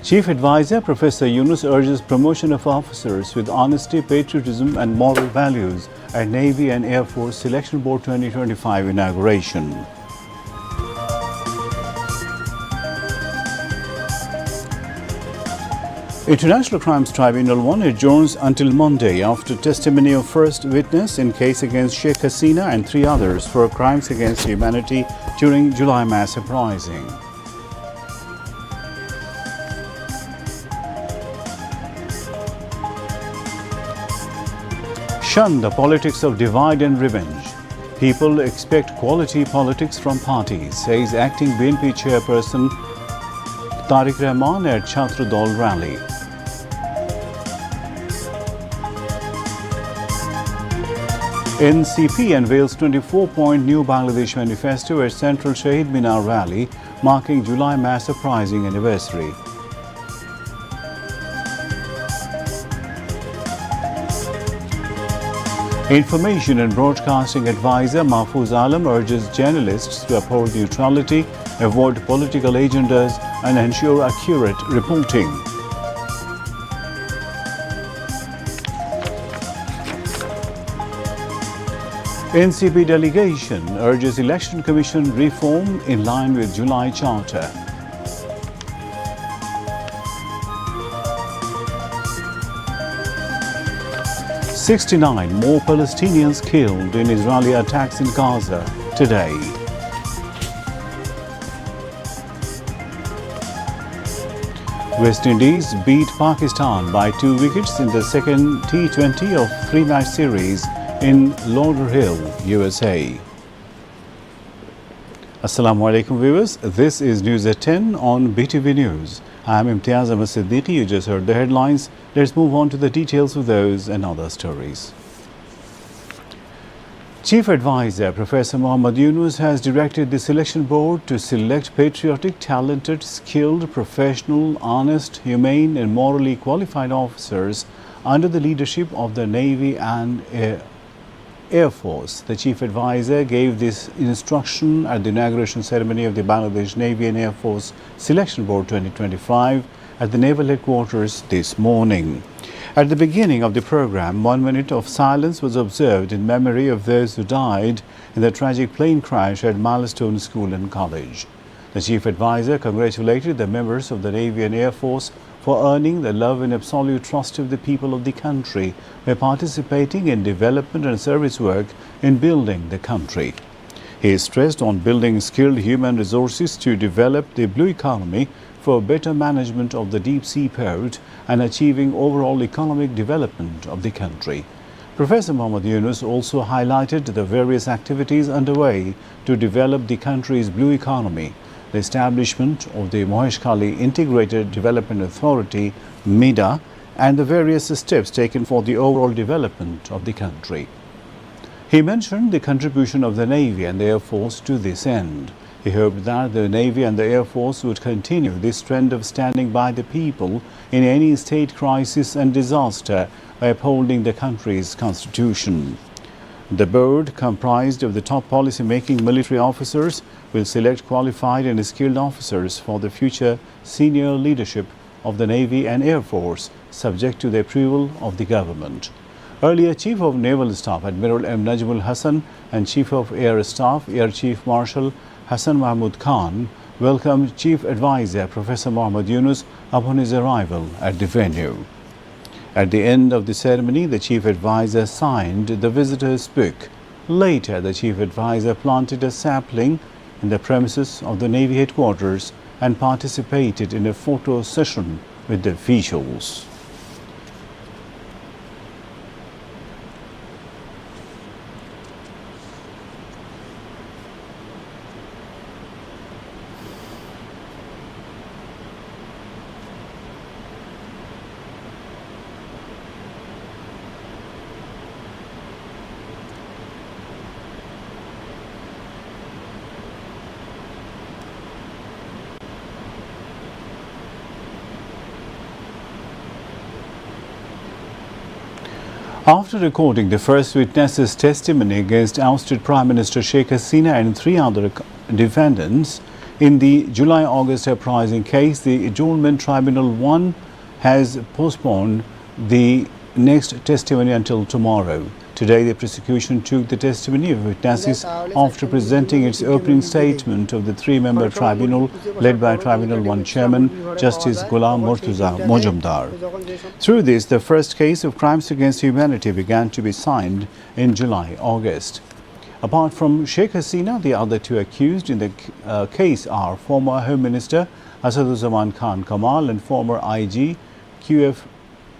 Chief Advisor Professor Yunus urges promotion of officers with honesty, patriotism and moral values at Navy and Air Force Selection Board 2025 inauguration. International Crimes Tribunal 1 adjourns until Monday after testimony of first witness in case against Sheikh Hasina and 3 others for crimes against humanity during July mass uprising. Shun the politics of divide and revenge. People expect quality politics from parties, says acting BNP chairperson Tariq Rahman at Chhatra Dal rally. NCP unveils 24-point new Bangladesh manifesto at Central Shahid Minar rally, marking July mass uprising anniversary. Information and Broadcasting Advisor Mahfouz Alam urges journalists to uphold neutrality, avoid political agendas and ensure accurate reporting. NCP delegation urges Election Commission reform in line with July Charter. "69 more Palestinians killed in Israeli attacks in Gaza today." West Indies beat Pakistan by 2 wickets in the second T20 of 3-match series in Lauderhill, USA. Assalamu alaikum viewers, this is News at 10 on BTV News. I am Imtiaz Ahmed Siddiqui. You just heard the headlines. Let's move on to the details of those and other stories. Chief Advisor Professor Mohammad Yunus has directed the Selection Board to select patriotic, talented, skilled, professional, honest, humane and morally qualified officers under the leadership of the Navy and Air Force. The Chief Advisor gave this instruction at the inauguration ceremony of the Bangladesh Navy and Air Force Selection Board 2025 at the Naval Headquarters this morning. At the beginning of the program, 1 minute of silence was observed in memory of those who died in the tragic plane crash at Milestone School and College. The Chief Advisor congratulated the members of the Navy and Air Force for earning the love and absolute trust of the people of the country by participating in development and service work in building the country. He stressed on building skilled human resources to develop the blue economy for better management of the deep sea port and achieving overall economic development of the country. Professor Mohammad Yunus also highlighted the various activities underway to develop the country's blue economy, the establishment of the Moheshkhali Integrated Development Authority, MIDA, and the various steps taken for the overall development of the country. He mentioned the contribution of the Navy and the Air Force to this end. He hoped that the Navy and the Air Force would continue this trend of standing by the people in any state crisis and disaster by upholding the country's constitution. The board, comprised of the top policy-making military officers, will select qualified and skilled officers for the future senior leadership of the Navy and Air Force, subject to the approval of the government. Earlier, Chief of Naval Staff Admiral M. Najmul Hassan and Chief of Air Staff Air Chief Marshal Hassan Mahmud Khan welcomed Chief Advisor Professor Mohammad Yunus upon his arrival at the venue. At the end of the ceremony, the Chief Advisor signed the visitor's book. Later, the Chief Advisor planted a sapling in the premises of the Navy headquarters and participated in a photo session with the officials. After recording the first witness's testimony against ousted Prime Minister Sheikh Hasina and 3 other defendants In the July-August uprising case, the Adjournment Tribunal 1 has postponed the next testimony until tomorrow. Today, the prosecution took the testimony of witnesses after presenting its opening statement of the three-member tribunal led by Tribunal 1 Chairman Justice Ghulam Murtuza Mojumdar. Through this, the first case of crimes against humanity began to be signed in July-August. Apart from Sheikh Hasina, the other two accused in the case are former Home Minister Asaduzzaman Khan Kamal and former IG QF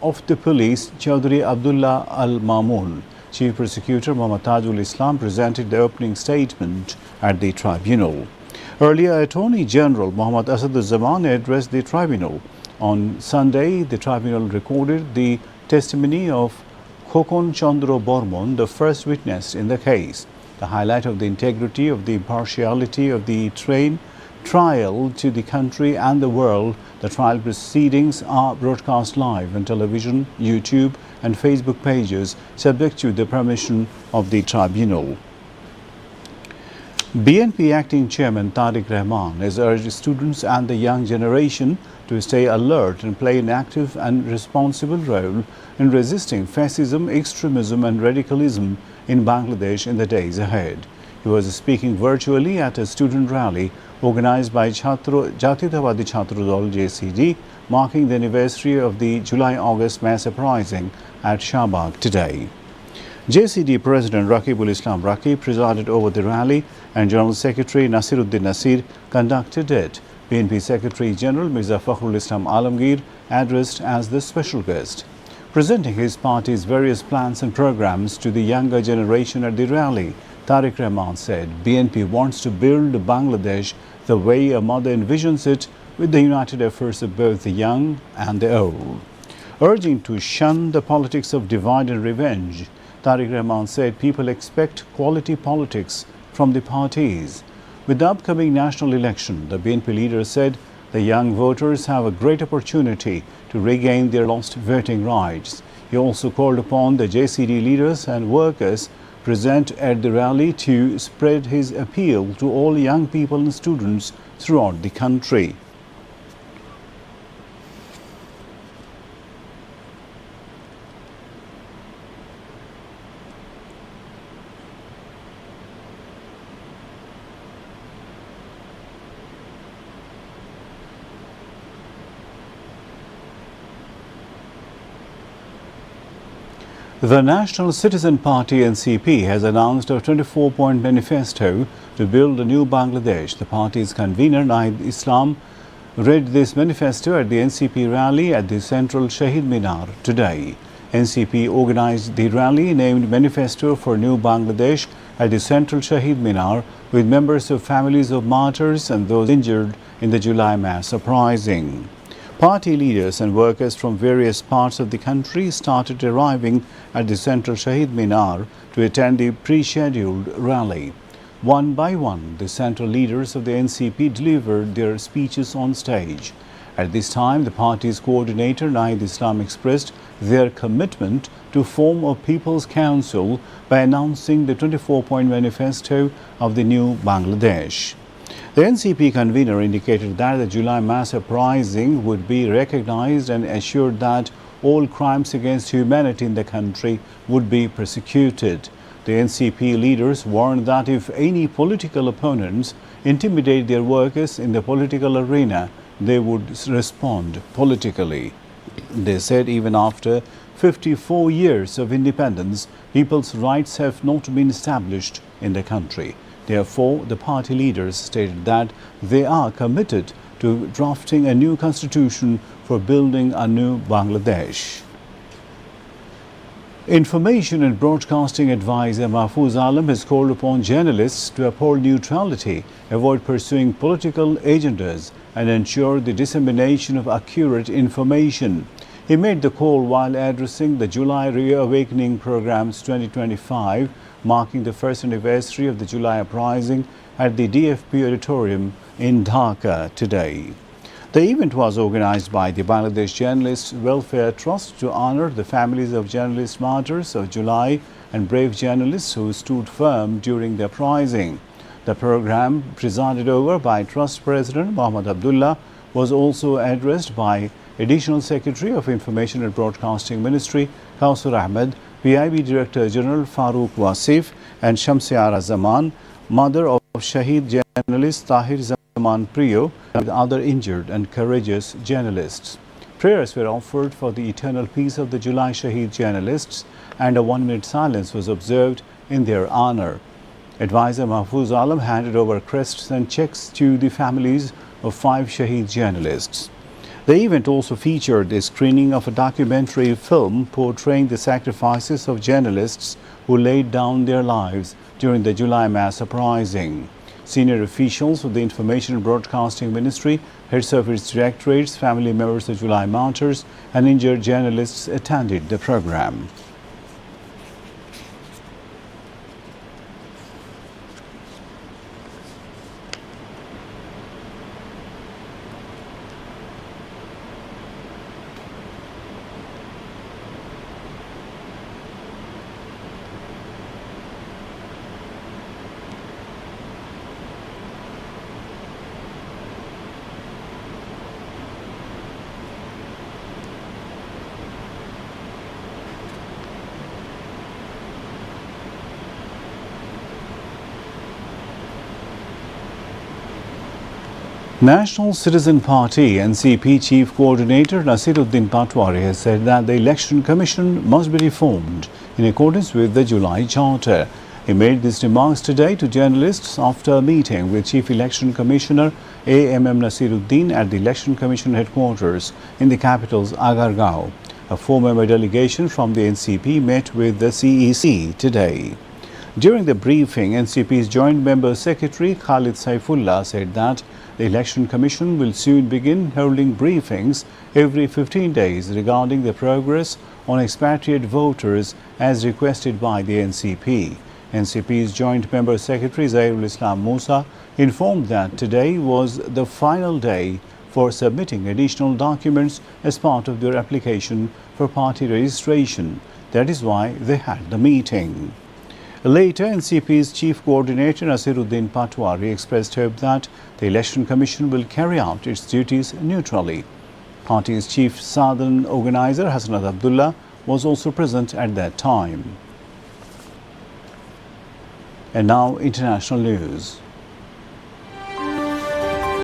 of the police Chaudhry Abdullah Al Mamoon. Chief Prosecutor Muhammad Tajul Islam presented the opening statement at the tribunal. Earlier, Attorney General Muhammad Asaduzzaman addressed the tribunal. On Sunday, the tribunal recorded the testimony of Khokon Chandra Bormon, the first witness in the case. The highlight of the integrity of the impartiality of the trial to the country and the world, the trial proceedings are broadcast live on television, YouTube and Facebook pages subject to the permission of the tribunal. BNP Acting Chairman Tariq Rahman has urged students and the young generation to stay alert and play an active and responsible role in resisting fascism, extremism and radicalism in Bangladesh in the days ahead. He was speaking virtually at a student rally organized by Jatiyatawadi Chhatra Dal JCD, marking the anniversary of the July-August mass uprising at Shahbag today. JCD President Raqibul Islam Raqib presided over the rally and General Secretary Nasiruddin Nasir conducted it. BNP Secretary General Mirza Fakhrul Islam Alamgir addressed as the special guest. Presenting his party's various plans and programs to the younger generation at the rally, Tariq Rahman said BNP wants to build Bangladesh the way a mother envisions it, with the united efforts of both the young and the old. Urging to shun the politics of divide and revenge, Tariq Rahman said people expect quality politics from the parties. With the upcoming national election, the BNP leader said the young voters have a great opportunity to regain their lost voting rights. He also called upon the JCD leaders and workers present at the rally to spread his appeal to all young people and students throughout the country. The National Citizen Party NCP has announced a 24-point manifesto to build a new Bangladesh. The party's convener Naid Islam read this manifesto at the NCP rally at the Central Shahid Minar today. NCP organized the rally named Manifesto for New Bangladesh at the Central Shahid Minar with members of families of martyrs and those injured in the July mass uprising. Party leaders and workers from various parts of the country started arriving at the Central Shahid Minar to attend the pre-scheduled rally. One by one, the central leaders of the NCP delivered their speeches on stage. At this time, the party's coordinator, Naid Islam, expressed their commitment to form a People's Council by announcing the 24-point manifesto of the new Bangladesh. The NCP convener indicated that the July mass uprising would be recognized and assured that all crimes against humanity in the country would be prosecuted. The NCP leaders warned that if any political opponents intimidate their workers in the political arena, they would respond politically. They said even after 54 years of independence, people's rights have not been established in the country. Therefore, the party leaders stated that they are committed to drafting a new constitution for building a new Bangladesh. Information and Broadcasting Advisor Mahfouz Alam has called upon journalists to uphold neutrality, avoid pursuing political agendas, and ensure the dissemination of accurate information. He made the call while addressing the July Reawakening Programs 2025, marking the first anniversary of the July uprising at the DFP Auditorium in Dhaka today. The event was organized by the Bangladesh Journalists Welfare Trust to honor the families of journalist martyrs of July and brave journalists who stood firm during the uprising. The program, presided over by Trust President Mohammad Abdullah, was also addressed by Additional Secretary of Information and Broadcasting Ministry Kausar Ahmed, PIB Director General Farooq Wasif, and Shamsiara Zaman, mother of Shaheed journalist Tahir Zaman Priyo, and other injured and courageous journalists. Prayers were offered for the eternal peace of the July Shaheed journalists, and a 1-minute silence was observed in their honor. Advisor Mahfouz Alam handed over crests and checks to the families of 5 Shaheed journalists. The event also featured a screening of a documentary film portraying the sacrifices of journalists who laid down their lives during the July mass uprising. Senior officials of the Information and Broadcasting Ministry, heads of its directorates, family members of July martyrs, and injured journalists attended the program. National Citizen Party NCP Chief Coordinator Nasiruddin Patwari has said that the Election Commission must be reformed in accordance with the July Charter. He made these remarks today to journalists after a meeting with Chief Election Commissioner A.M.M. Nasiruddin at the Election Commission headquarters in the capital's Agargaon. A 4-member delegation from the NCP met with the CEC today. During the briefing, NCP's Joint Member Secretary Khalid Saifullah said that the Election Commission will soon begin holding briefings every 15 days regarding the progress on expatriate voters as requested by the NCP. NCP's Joint Member Secretary Zairul Islam Musa informed that today was the final day for submitting additional documents as part of their application for party registration. That is why they had the meeting. Later, NCP's Chief Coordinator Nasiruddin Patwari expressed hope that the Election Commission will carry out its duties neutrally. Party's Chief Southern Organizer Hassanat Abdullah was also present at that time. And now, international news.